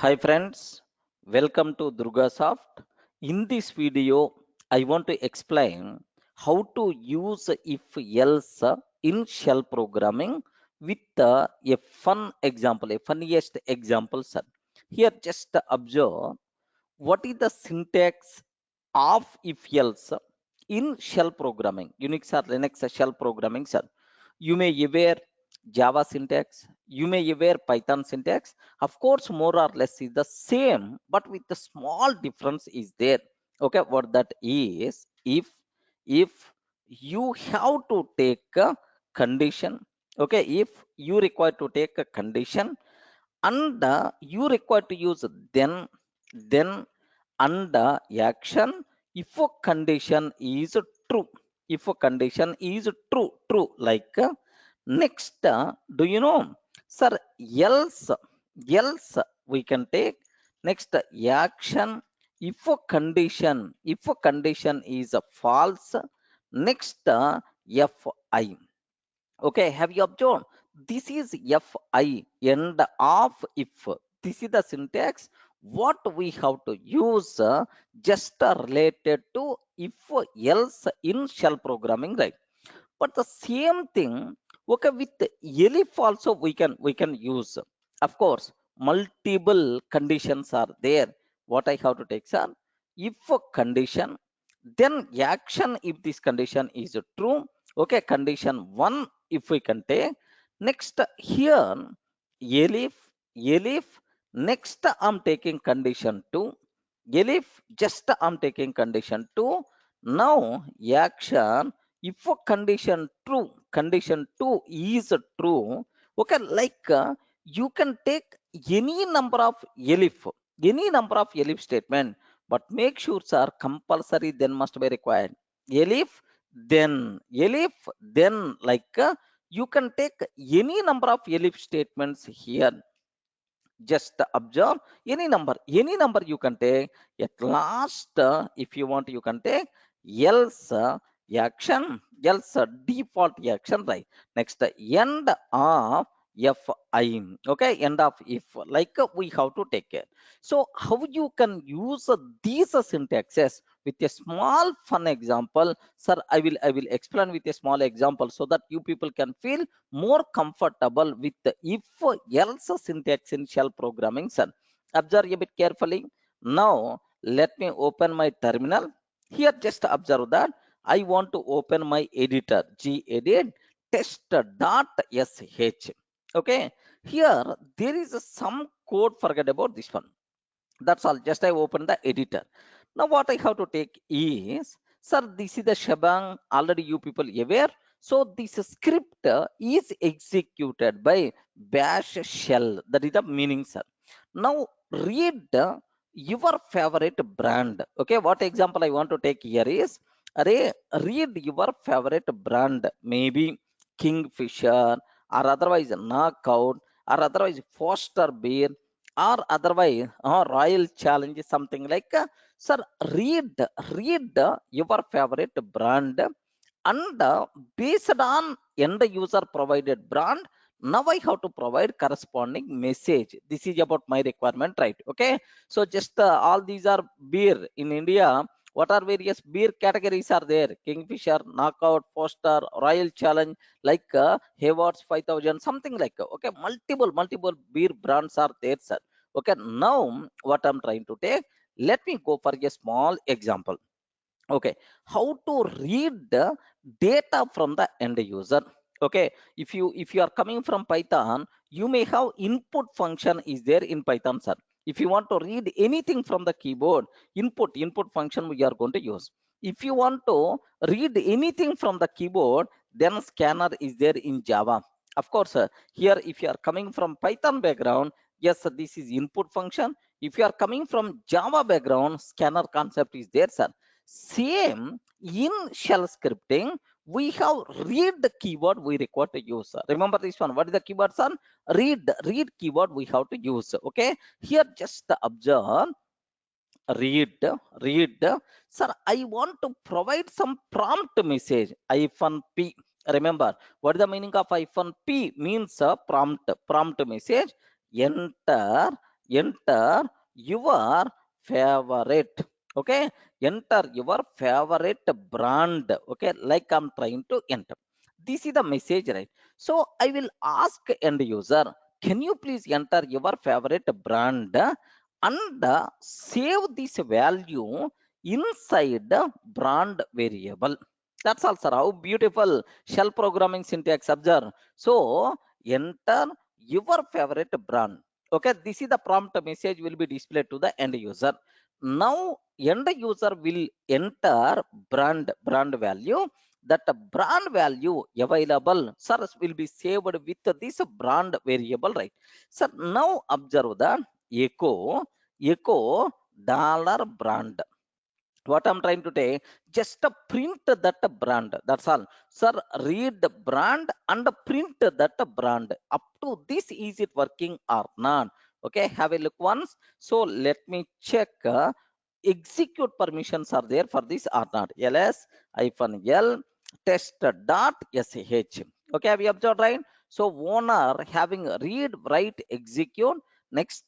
Hi friends, welcome to Durgasoft. In this video, I want to explain how to use if else in shell programming with a fun example, a funniest example, sir. Here, just observe what is the syntax of if else in shell programming, Unix or Linux shell programming, sir. You may aware Java syntax, you may aware Python syntax. Of course, more or less is the same, but with the small difference is there. Okay, what that is, if you have to take a condition, okay, if you require to take a condition and you require to use then and action if a condition is true, if a condition is true like next do you know, sir, else else we can take next action if a condition is false, next fi. Okay, have you observed? This is fi, end of if. This is the syntax. What we have to use just related to if else in shell programming, right? But the same thing, okay, with elif also we can use. Of course, multiple conditions are there. What I have to take, sir? If a condition, then action if this condition is true. Okay, condition one if we can take. Next here, elif. Next I'm taking condition two. Elif just I'm taking condition two. Now action if a condition 2 is true, okay, like you can take any number of elif statement, but make sure sir compulsory then must be required elif then like you can take any number of elif statements here. Just observe any number you can take. At last if you want you can take else action, else default action, right? Next end of fi. Okay, end of if, like we have to take care. So how you can use these syntaxes with a small fun example, sir, I will explain with a small example so that you people can feel more comfortable with the if else syntax in shell programming, sir. Observe a bit carefully. Now let me open my terminal. Here just observe that I want to open my editor, gedit test.sh. Okay, here there is some code, forget about this one. That's all, just I open the editor. Now what I have to take is, sir, this is the shebang, already you people aware. So this script is executed by bash shell, that is the meaning, sir. Now read your favorite brand. Okay, what example I want to take here is, array, read your favorite brand, maybe Kingfisher, or otherwise Knockout, or otherwise Foster Beer, or otherwise Royal Challenge, something like sir, read your favorite brand, and based on end user provided brand, now I have to provide corresponding message. This is about my requirement, right? Okay, so just all these are beer in India. What are various beer categories are there? Kingfisher, Knockout, Foster, Royal Challenge, like Hayward's 5000, something like okay, multiple beer brands are there, sir. Okay, now what I'm trying to take, let me go for a small example. Okay, how to read the data from the end user. Okay, if you are coming from Python, you may have input function is there in Python, sir. If you want to read anything from the keyboard, input function we are going to use. If you want to read anything from the keyboard, then scanner is there in Java. Of course, here if you are coming from Python background, yes sir, this is input function. If you are coming from Java background, scanner concept is there, sir. Same in shell scripting, we have read the keyword we require to use. Remember this one, what is the keyword, son? Read keyword we have to use. Okay, here just observe, read, sir, I want to provide some prompt message hyphen p. Remember what is the meaning of hyphen p? Means prompt message. Enter enter your favorite. Okay, enter your favorite brand. Okay, like I'm trying to enter. This is the message, right? So I will ask end user, can you please enter your favorite brand and save this value inside the brand variable. That's all, sir. How beautiful shell programming syntax, observe. So enter your favorite brand. Okay, this is the prompt message will be displayed to the end user. Now end user will enter brand value. That brand value available, sir, will be saved with this brand variable, right? Sir, now observe the echo dollar brand. What I'm trying to say, just print that brand. That's all. Sir, read the brand and print that brand. Up to this, is it working or not? Okay, have a look once. So let me check. Execute permissions are there for this or not? ls hyphen l test dot sh. Okay, have you observed, right? So owner having read, write, execute. Next,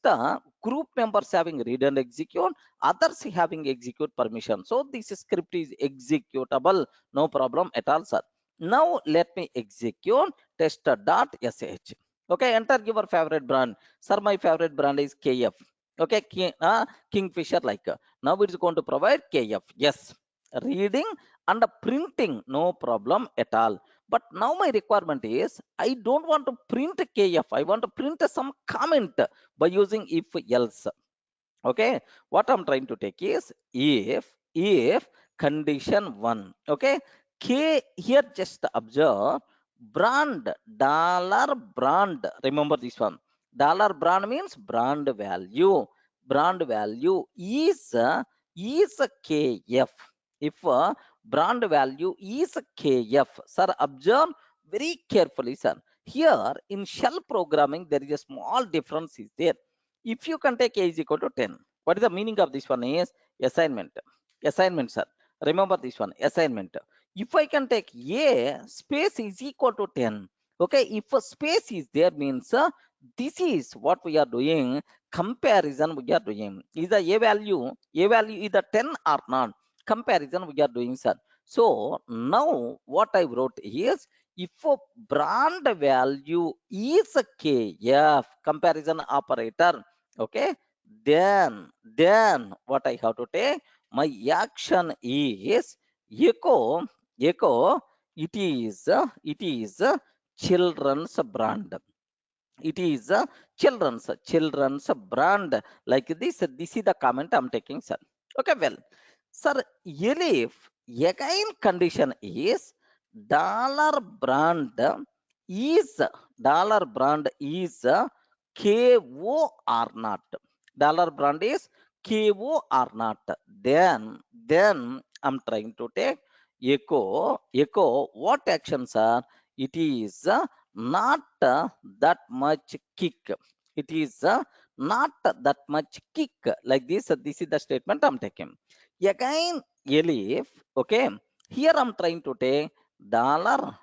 group members having read and execute, others having execute permission. So this script is executable, no problem at all, sir. Now let me execute test.sh. Okay, enter your favorite brand. Sir, my favorite brand is KF. Okay, Kingfisher, like. Now it's going to provide KF. Yes, reading and printing, no problem at all. But now my requirement is, I don't want to print KF. I want to print some comment by using if else. Okay, what I'm trying to take is if condition 1. Okay, k here, just observe brand, dollar brand. Remember this one, dollar brand means brand value is a kf. If brand value is a kf, sir, observe very carefully, sir. Here in shell programming there is a small difference is there. If you can take a is equal to 10, what is the meaning of this one is assignment. Assignment, sir. Remember this one, assignment. If I can take a space is equal to 10, okay, if a space is there means this is what we are doing, comparison we are doing. Is the a value is the 10 or not? Comparison we are doing, sir. So now what I wrote is, if a brand value is a kf, comparison operator, okay, then what I have to take, my action is echo it is children's brand. It is a children's brand, like this is the comment I'm taking, sir. Okay, well, sir, elif again condition is dollar brand is ko or not. Dollar brand is ko or not. Then I'm trying to take echo what actions are. It is not that much kick. It is not that much kick, like this is the statement I'm taking. Again, elif, okay, here I'm trying to take dollar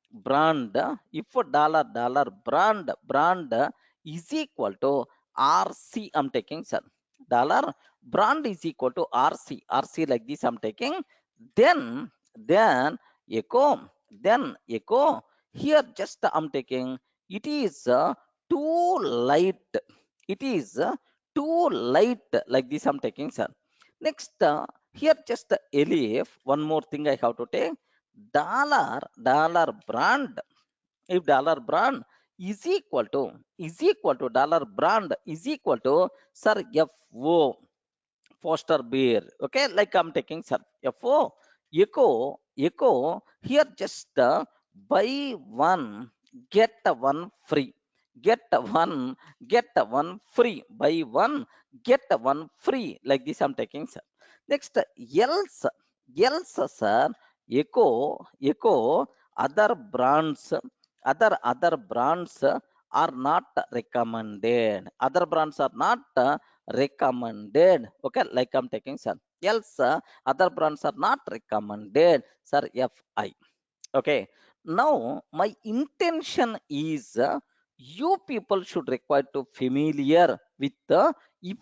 brand. If dollar brand is equal to rc, I'm taking, sir. Dollar brand is equal to rc, like this I'm taking. Then echo echo here, just I'm taking, it is too light. It is too light, like this I'm taking, sir. Next, here just elif, one more thing I have to take, dollar brand. If dollar brand is equal to dollar brand is equal to, sir, fo, foster bear. Okay, like I'm taking, sir, fo echo here, just buy one get one free. Get one free. Buy one get one free, like this I'm taking, sir. Next, else sir, echo other brands. Other brands are not recommended. Other brands are not recommended. Okay, like I'm taking, sir. Else other brands are not recommended, sir, fi. Okay, now my intention is you people should require to familiar with the if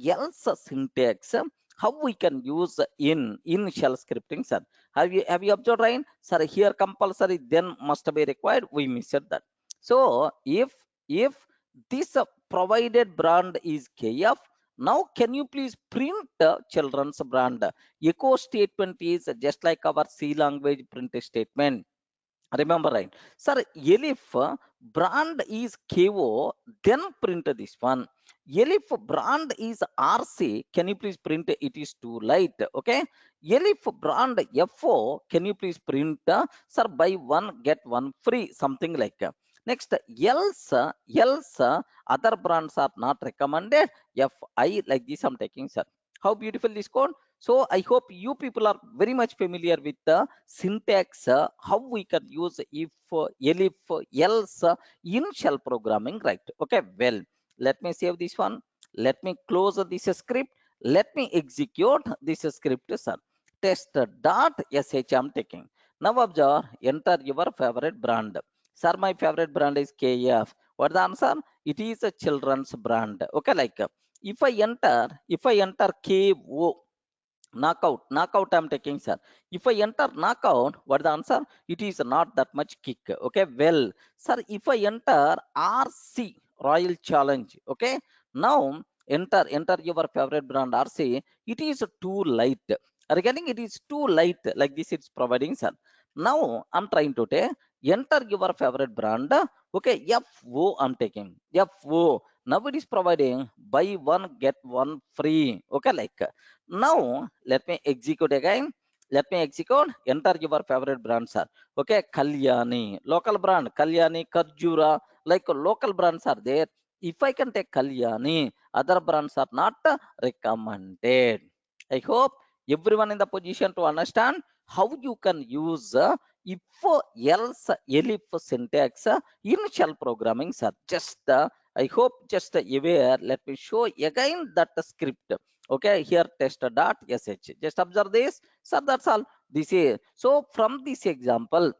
else syntax, how we can use in shell scripting, sir. Have you observed, right? Sir, here compulsory then must be required, we missed that. So if this provided brand is kf, now can you please print children's brand? Echo statement is just like our C language print statement. Remember, right? Sir, elif brand is KO, then print this one. Elif brand is RC, can you please print it is too light? Okay. Elif brand FO, can you please print sir, buy one get one free, something like next. Else, else other brands are not recommended. FI, like this I'm taking, sir. How beautiful this code. So I hope you people are very much familiar with the syntax, how we can use if, elif, else in shell programming, right? Okay, well, let me save this one. Let me close this script. Let me execute this script, sir. Test dot sh I'm taking. Now observe, enter your favorite brand. Sir, my favorite brand is KF. What the answer? It is a children's brand. Okay, like if I enter KO, knockout I'm taking, sir. If I enter knockout, what the answer? It is not that much kick. Okay, well, sir, if I enter RC, royal challenge, okay, now enter your favorite brand RC, it is too light. Regarding it is too light, like this it's providing, sir. Now I'm trying to take enter your favorite brand. Okay, FO I'm taking. FO, now it is providing buy one get one free. Okay, like now let me execute again. Let me execute. Enter your favorite brand, sir. Okay, Kalyani, local brand, Kalyani, Karjura, like local brands are there. If I can take Kalyani, other brands are not recommended. I hope everyone in the position to understand how you can use if else elif syntax in shell programming, sir. Just I hope just aware. Let me show again that script. Okay, here test dot sh. Just observe this, sir. That's all. This is so. From this example,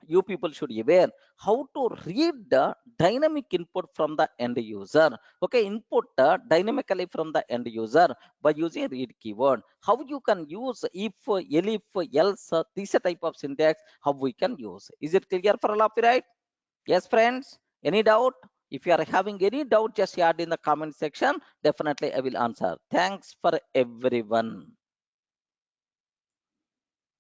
you people should be aware how to read the dynamic input from the end user. Okay, input dynamically from the end user by using read keyword. How you can use if, elif, else, this type of syntax, how we can use. Is it clear for all of you, right? Yes, friends. Any doubt? If you are having any doubt, just add in the comment section. Definitely I will answer. Thanks for everyone.